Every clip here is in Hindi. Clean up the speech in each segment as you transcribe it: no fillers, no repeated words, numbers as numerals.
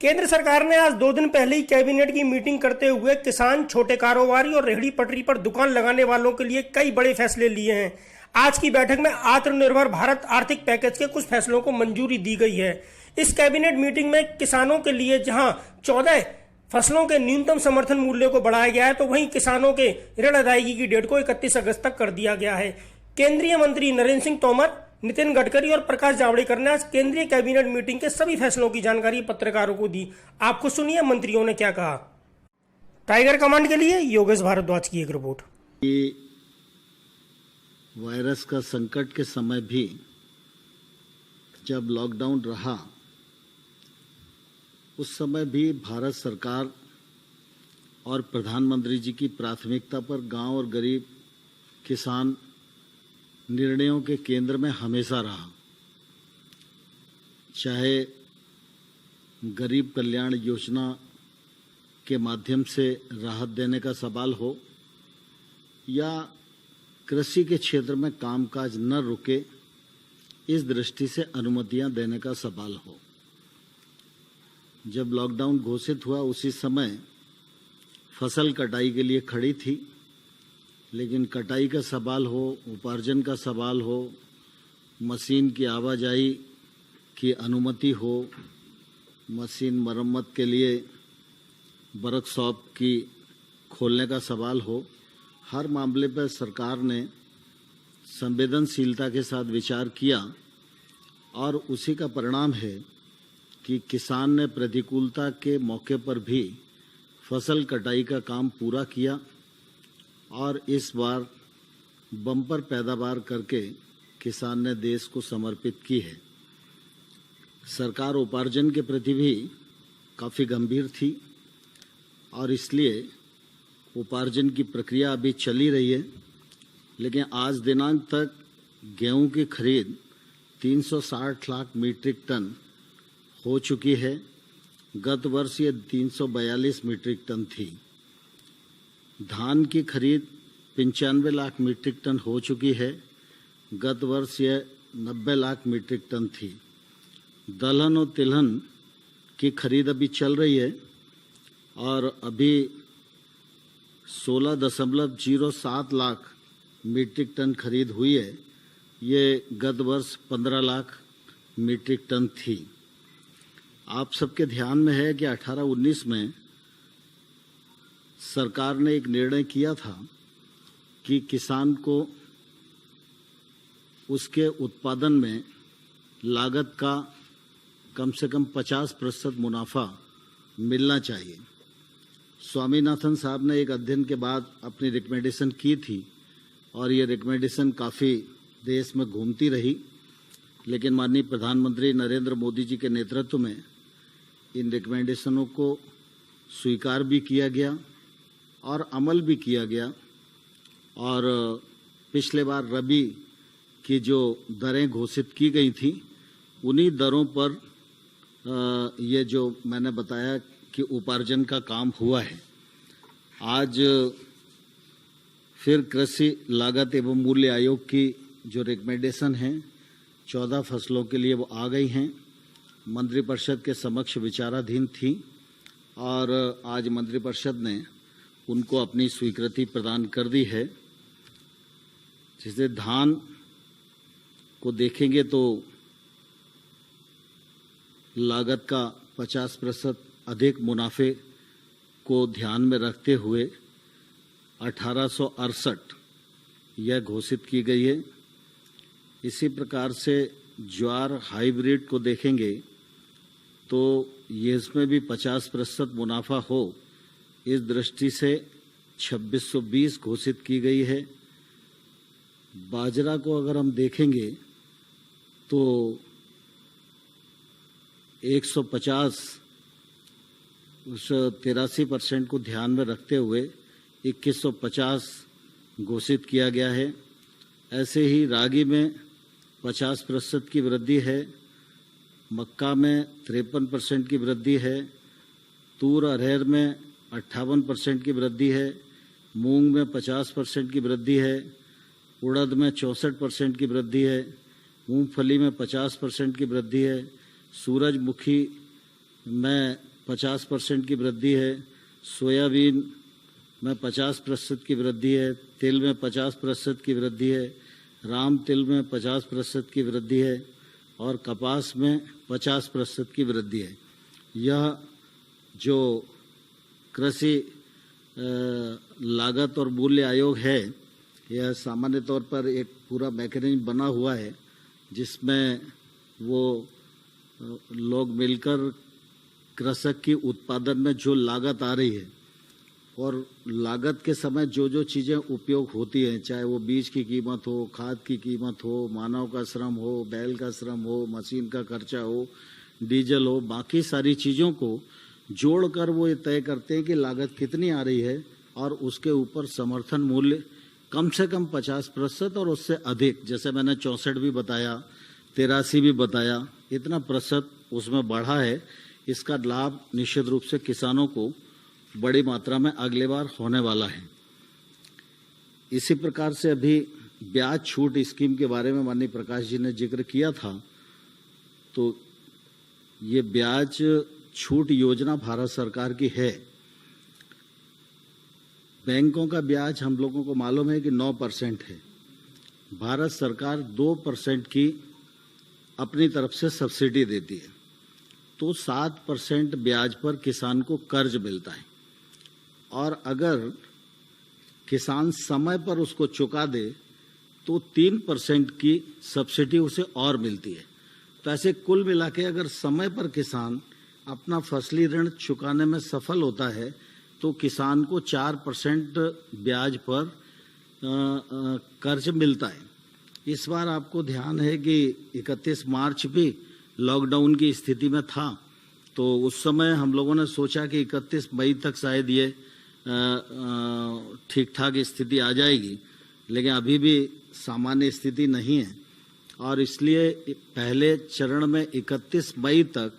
केंद्र सरकार ने आज 2 दिन पहले ही कैबिनेट की मीटिंग करते हुए किसान, छोटे कारोबारी और रेहड़ी पटरी पर दुकान लगाने वालों के लिए कई बड़े फैसले लिए हैं। आज की बैठक में आत्मनिर्भर भारत आर्थिक पैकेज के कुछ फैसलों को मंजूरी दी गई है। इस कैबिनेट मीटिंग में किसानों के लिए जहां 14 फसलों के न्यूनतम समर्थन मूल्य को बढ़ाया गया है, तो वहीं किसानों के ऋण अदायगी की डेट को 31 अगस्त तक कर दिया गया है। केंद्रीय मंत्री नरेंद्र सिंह तोमर, नितिन गडकरी और प्रकाश जावड़ेकर ने आज केंद्रीय कैबिनेट मीटिंग के सभी फैसलों की जानकारी पत्रकारों को दी। आपको सुनिए मंत्रियों ने क्या कहा। टाइगर कमांड के लिए योगेश भारद्वाज की एक रिपोर्ट। वायरस का संकट के समय भी जब लॉकडाउन रहा, उस समय भी भारत सरकार और प्रधानमंत्री जी की प्राथमिकता पर गांव और गरीब किसान निर्णयों के केंद्र में हमेशा रहा। चाहे गरीब कल्याण योजना के माध्यम से राहत देने का सवाल हो या कृषि के क्षेत्र में कामकाज न रुके, इस दृष्टि से अनुमतियां देने का सवाल हो। जब लॉकडाउन घोषित हुआ उसी समय फसल कटाई के लिए खड़ी थी, लेकिन कटाई का सवाल हो, उपार्जन का सवाल हो, मशीन की आवाजाही की अनुमति हो, मशीन मरम्मत के लिए वर्कशॉप की खोलने का सवाल हो, हर मामले पर सरकार ने संवेदनशीलता के साथ विचार किया और उसी का परिणाम है कि किसान ने प्रतिकूलता के मौके पर भी फसल कटाई का काम पूरा किया और इस बार बम्पर पैदावार करके किसान ने देश को समर्पित की है। सरकार उपार्जन के प्रति भी काफ़ी गंभीर थी और इसलिए उपार्जन की प्रक्रिया अभी चली रही है, लेकिन आज दिनांक तक गेहूं की खरीद 360 लाख मीट्रिक टन हो चुकी है। गत वर्ष ये 342 मीट्रिक टन थी। धान की खरीद 95 लाख मीट्रिक टन हो चुकी है। गत वर्ष यह 90 लाख मीट्रिक टन थी। दलहन और तिलहन की खरीद अभी चल रही है और अभी 16.07 लाख मीट्रिक टन खरीद हुई है। ये गत वर्ष 15 लाख मीट्रिक टन थी। आप सबके ध्यान में है कि 18-19 में सरकार ने एक निर्णय किया था कि किसान को उसके उत्पादन में लागत का कम से कम 50% मुनाफा मिलना चाहिए। स्वामीनाथन साहब ने एक अध्ययन के बाद अपनी रिकमेंडेशन की थी और ये रिकमेंडेशन काफ़ी देश में घूमती रही, लेकिन माननीय प्रधानमंत्री नरेंद्र मोदी जी के नेतृत्व में इन रिकमेंडेशनों को स्वीकार भी किया गया और अमल भी किया गया। और पिछले बार रबी की जो दरें घोषित की गई थी, उन्हीं दरों पर ये जो मैंने बताया कि उपार्जन का काम हुआ है। आज फिर कृषि लागत एवं मूल्य आयोग की जो रिकमेंडेशन है 14 फसलों के लिए वो आ गई हैं, मंत्रिपरिषद के समक्ष विचाराधीन थी और आज मंत्रिपरिषद ने उनको अपनी स्वीकृति प्रदान कर दी है। जैसे धान को देखेंगे तो लागत का 50% अधिक मुनाफे को ध्यान में रखते हुए 1868 यह घोषित की गई है। इसी प्रकार से ज्वार हाइब्रिड को देखेंगे तो ये इसमें भी 50% मुनाफा हो, इस दृष्टि से 2620 घोषित की गई है। बाजरा को अगर हम देखेंगे तो 150 उस 83% को ध्यान में रखते हुए 2150 घोषित किया गया है। ऐसे ही रागी में 50% की वृद्धि है, मक्का में 53% की वृद्धि है, तूर अरहर में 58% की वृद्धि है, मूंग में 50% की वृद्धि है, उड़द में 64% की वृद्धि है, मूंगफली में 50% की वृद्धि है, सूरजमुखी में 50% की वृद्धि है, सोयाबीन में 50% की वृद्धि है, तिल में 50% की वृद्धि है, राम तिल में 50% की वृद्धि है और कपास में 50% की वृद्धि है। यह जो कृषि लागत और मूल्य आयोग है, यह सामान्य तौर पर एक पूरा मैकेनिज्म बना हुआ है जिसमें वो लोग मिलकर कृषक की उत्पादन में जो लागत आ रही है और लागत के समय जो जो चीज़ें उपयोग होती हैं, चाहे वो बीज की कीमत हो, खाद की कीमत हो, मानव का श्रम हो, बैल का श्रम हो, मशीन का खर्चा हो, डीजल हो, बाकी सारी चीज़ों को जोड़कर वो ये तय करते हैं कि लागत कितनी आ रही है और उसके ऊपर समर्थन मूल्य कम से कम 50% और उससे अधिक, जैसे मैंने 64 भी बताया, 83 भी बताया, इतना प्रतिशत उसमें बढ़ा है। इसका लाभ निश्चित रूप से किसानों को बड़ी मात्रा में अगले बार होने वाला है। इसी प्रकार से अभी ब्याज छूट स्कीम के बारे में माननीय प्रकाश जी ने जिक्र किया था, तो ये ब्याज छूट योजना भारत सरकार की है। बैंकों का ब्याज हम लोगों को मालूम है कि 9% है। भारत सरकार 2% की अपनी तरफ से सब्सिडी देती है, तो 7% ब्याज पर किसान को कर्ज मिलता है और अगर किसान समय पर उसको चुका दे तो 3% की सब्सिडी उसे और मिलती है। तो ऐसे कुल मिला के अगर समय पर किसान अपना फसली ऋण चुकाने में सफल होता है तो किसान को 4% ब्याज पर कर्ज मिलता है। इस बार आपको ध्यान है कि 31 मार्च भी लॉकडाउन की स्थिति में था, तो उस समय हम लोगों ने सोचा कि 31 मई तक शायद ये ठीक ठाक स्थिति आ जाएगी, लेकिन अभी भी सामान्य स्थिति नहीं है और इसलिए पहले चरण में 31 मई तक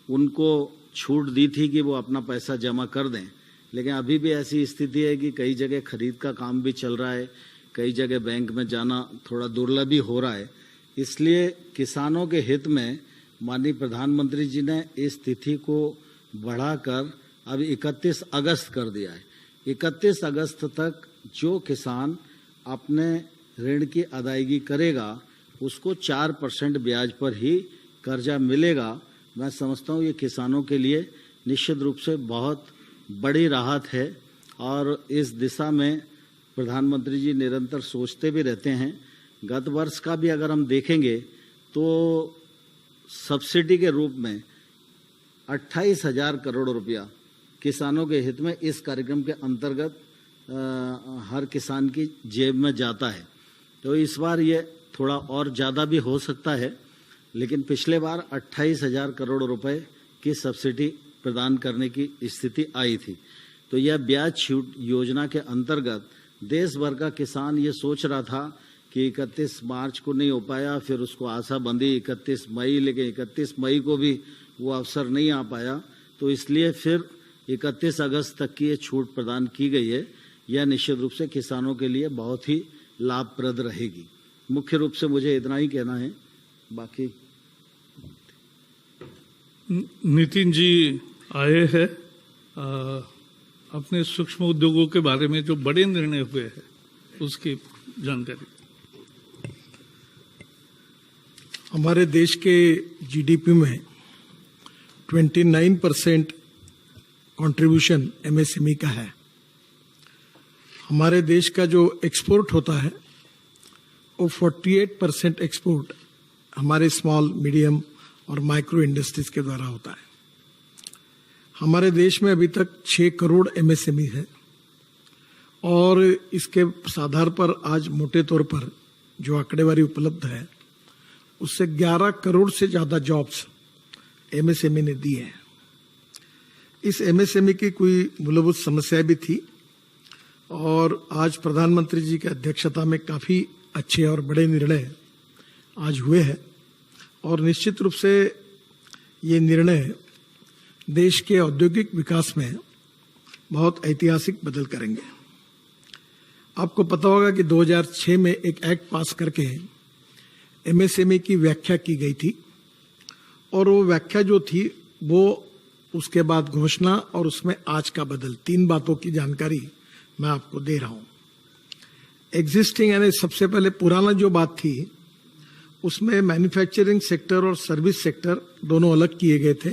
उनको छूट दी थी कि वो अपना पैसा जमा कर दें, लेकिन अभी भी ऐसी स्थिति है कि कई जगह खरीद का काम भी चल रहा है, कई जगह बैंक में जाना थोड़ा दुर्लभ भी हो रहा है। इसलिए किसानों के हित में माननीय प्रधानमंत्री जी ने इस तिथि को बढ़ाकर अब 31 अगस्त कर दिया है। 31 अगस्त तक जो किसान अपने ऋण की अदायगी करेगा उसको 4% ब्याज पर ही कर्जा मिलेगा। मैं समझता हूँ ये किसानों के लिए निश्चित रूप से बहुत बड़ी राहत है और इस दिशा में प्रधानमंत्री जी निरंतर सोचते भी रहते हैं। गत वर्ष का भी अगर हम देखेंगे तो सब्सिडी के रूप में 28,000 करोड़ रुपया किसानों के हित में इस कार्यक्रम के अंतर्गत हर किसान की जेब में जाता है। तो इस बार ये थोड़ा और ज़्यादा भी हो सकता है, लेकिन पिछले बार 28,000 करोड़ रुपए की सब्सिडी प्रदान करने की स्थिति आई थी। तो यह ब्याज छूट योजना के अंतर्गत देश भर का किसान ये सोच रहा था कि 31 मार्च को नहीं हो पाया, फिर उसको आशा बंधी 31 मई, लेकिन 31 मई को भी वो अवसर नहीं आ पाया, तो इसलिए फिर 31 अगस्त तक की ये छूट प्रदान की गई है। यह निश्चित रूप से किसानों के लिए बहुत ही लाभप्रद रहेगी। मुख्य रूप से मुझे इतना ही कहना है, बाकी नितिन जी आए हैं अपने सूक्ष्म उद्योगों के बारे में जो बड़े निर्णय हुए हैं उसकी जानकारी। हमारे देश के जीडीपी में 29% कंट्रीब्यूशन एमएसएमई का है। हमारे देश का जो एक्सपोर्ट होता है वो 48% एक्सपोर्ट हमारे स्मॉल, मीडियम और माइक्रो इंडस्ट्रीज के द्वारा होता है। हमारे देश में अभी तक 6 करोड़ एमएसएमई है और इसके आधार पर आज मोटे तौर पर जो आंकड़ेवारी उपलब्ध है उससे 11 करोड़ से ज्यादा जॉब्स एमएसएमई ने दी है। इस एमएसएमई की कोई मूलभूत समस्या भी थी और आज प्रधानमंत्री जी की अध्यक्षता में काफी अच्छे और बड़े निर्णय आज हुए हैं और निश्चित रूप से ये निर्णय देश के औद्योगिक विकास में बहुत ऐतिहासिक बदल करेंगे। आपको पता होगा कि 2006 में एक एक्ट पास करके एमएसएमई की व्याख्या की गई थी और वो व्याख्या जो थी वो उसके बाद घोषणा और उसमें आज का बदल, 3 बातों की जानकारी मैं आपको दे रहा हूं। एग्जिस्टिंग यानी सबसे पहले पुराना जो बात थी उसमें मैन्युफैक्चरिंग सेक्टर और सर्विस सेक्टर दोनों अलग किए गए थे।